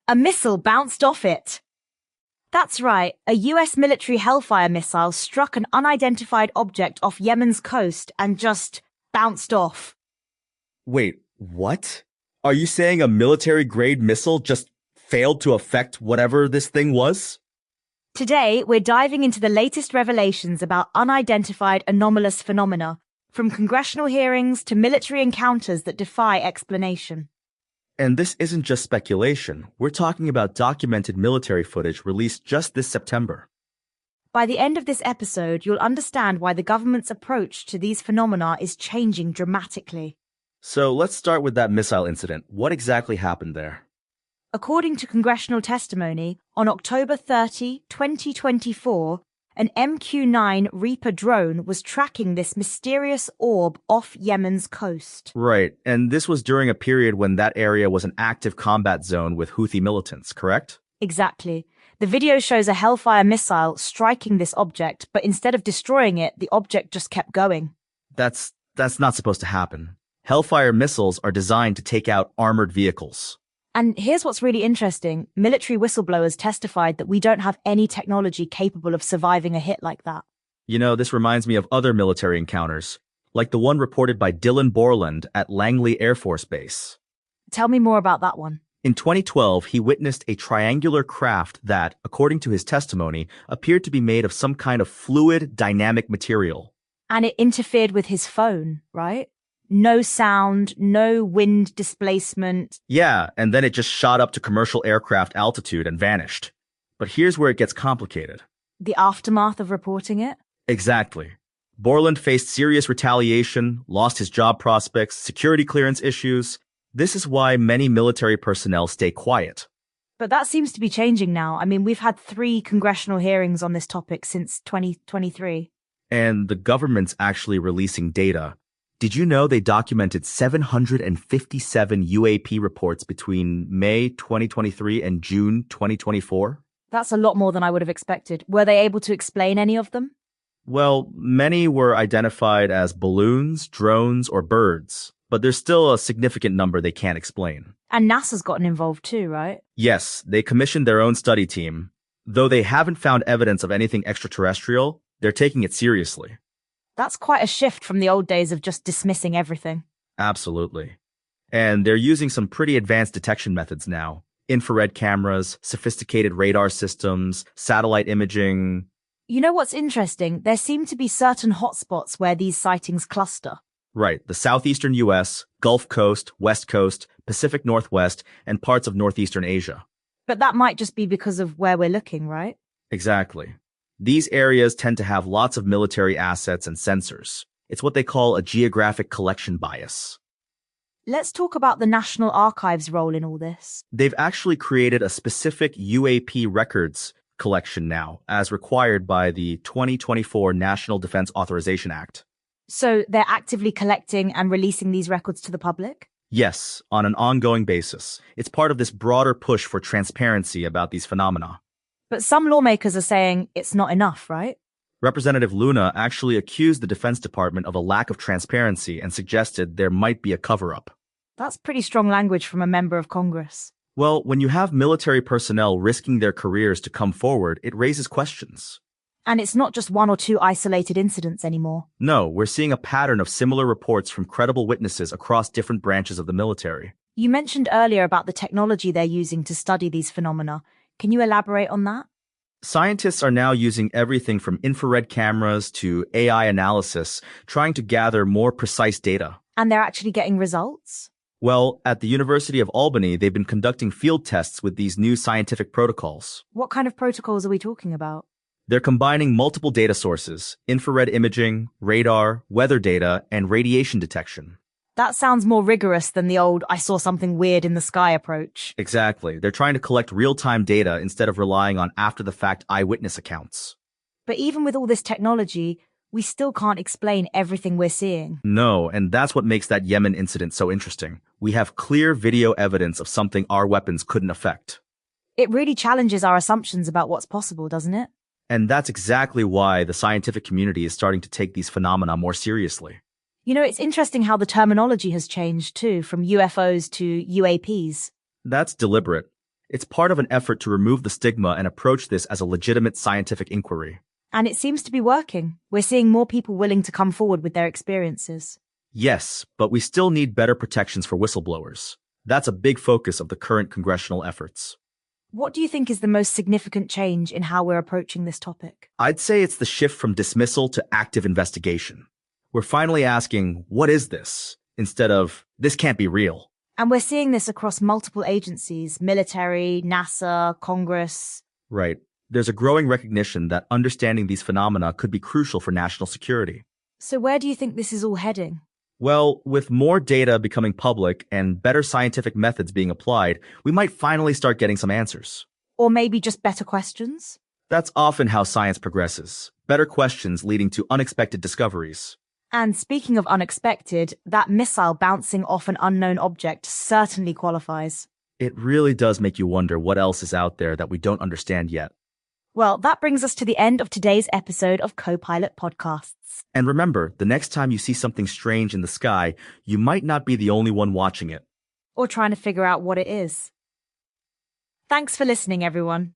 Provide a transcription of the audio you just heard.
A missile bounced off it. That's right, a US military Hellfire missile struck an unidentified object off Yemen's coast and just bounced off. Wait, what? Are you saying a military-grade missile just failed to affect whatever this thing was? Today, we're diving into the latest revelations about unidentified anomalous phenomena, from congressional hearings to military encounters that defy explanation. And this isn't just speculation. We're talking about documented military footage released just this September. By the end of this episode, you'll understand why the government's approach to these phenomena is changing dramatically. So let's start with that missile incident. What exactly happened there? According to congressional testimony, on October 30, 2024, an MQ-9 Reaper drone was tracking this mysterious orb off Yemen's coast. Right, and this was during a period when that area was an active combat zone with Houthi militants, correct? Exactly. The video shows a Hellfire missile striking this object, but instead of destroying it, the object just kept going. That's not supposed to happen. Hellfire missiles are designed to take out armored vehicles. And here's what's really interesting. Military whistleblowers testified that we don't have any technology capable of surviving a hit like that. You know, this reminds me of other military encounters, like the one reported by Dylan Borland at Langley Air Force Base. Tell me more about that one. In 2012, he witnessed a triangular craft that, according to his testimony, appeared to be made of some kind of fluid, dynamic material. And it interfered with his phone, right? No sound, no wind displacement. Yeah, and then it just shot up to commercial aircraft altitude and vanished. But here's where it gets complicated. The aftermath of reporting it? Exactly. Borland faced serious retaliation, lost his job prospects, security clearance issues. This is why many military personnel stay quiet. But that seems to be changing now. I mean, we've had 3 congressional hearings on this topic since 2023. And the government's actually releasing data. Did you know they documented 757 UAP reports between May 2023 and June 2024? That's a lot more than I would have expected. Were they able to explain any of them? Well, many were identified as balloons, drones, or birds, but there's still a significant number they can't explain. And NASA's gotten involved too, right? Yes, they commissioned their own study team. Though they haven't found evidence of anything extraterrestrial, they're taking it seriously. That's quite a shift from the old days of just dismissing everything. Absolutely. And they're using some pretty advanced detection methods now. Infrared cameras, sophisticated radar systems, satellite imaging. You know what's interesting? There seem to be certain hotspots where these sightings cluster. Right, the southeastern US, Gulf Coast, West Coast, Pacific Northwest, and parts of northeastern Asia. But that might just be because of where we're looking, right? Exactly. These areas tend to have lots of military assets and sensors. It's what they call a geographic collection bias. Let's talk about the National Archives' role in all this. They've actually created a specific UAP records collection now, as required by the 2024 National Defense Authorization Act. So they're actively collecting and releasing these records to the public? Yes, on an ongoing basis. It's part of this broader push for transparency about these phenomena. But some lawmakers are saying it's not enough, right? Representative Luna actually accused the Defense Department of a lack of transparency and suggested there might be a cover-up. That's pretty strong language from a member of Congress. Well, when you have military personnel risking their careers to come forward, it raises questions. And it's not just 1 or 2 isolated incidents anymore. No, we're seeing a pattern of similar reports from credible witnesses across different branches of the military. You mentioned earlier about the technology they're using to study these phenomena. Can you elaborate on that? Scientists are now using everything from infrared cameras to AI analysis, trying to gather more precise data. And they're actually getting results? Well, at the University of Albany, they've been conducting field tests with these new scientific protocols. What kind of protocols are we talking about? They're combining multiple data sources, infrared imaging, radar, weather data, and radiation detection. That sounds more rigorous than the old "I saw something weird in the sky" approach. Exactly. They're trying to collect real-time data instead of relying on after-the-fact eyewitness accounts. But even with all this technology, we still can't explain everything we're seeing. No, and that's what makes that Yemen incident so interesting. We have clear video evidence of something our weapons couldn't affect. It really challenges our assumptions about what's possible, doesn't it? And that's exactly why the scientific community is starting to take these phenomena more seriously. You know, it's interesting how the terminology has changed too, from UFOs to UAPs. That's deliberate. It's part of an effort to remove the stigma and approach this as a legitimate scientific inquiry. And it seems to be working. We're seeing more people willing to come forward with their experiences. Yes, but we still need better protections for whistleblowers. That's a big focus of the current congressional efforts. What do you think is the most significant change in how we're approaching this topic? I'd say it's the shift from dismissal to active investigation. We're finally asking, what is this? Instead of, this can't be real. And we're seeing this across multiple agencies, military, NASA, Congress. Right. There's a growing recognition that understanding these phenomena could be crucial for national security. So where do you think this is all heading? Well, with more data becoming public and better scientific methods being applied, we might finally start getting some answers. Or maybe just better questions? That's often how science progresses. Better questions leading to unexpected discoveries. And speaking of unexpected, that missile bouncing off an unknown object certainly qualifies. It really does make you wonder what else is out there that we don't understand yet. Well, that brings us to the end of today's episode of Co-Pilot Podcasts. And remember, the next time you see something strange in the sky, you might not be the only one watching it. Or trying to figure out what it is. Thanks for listening, everyone.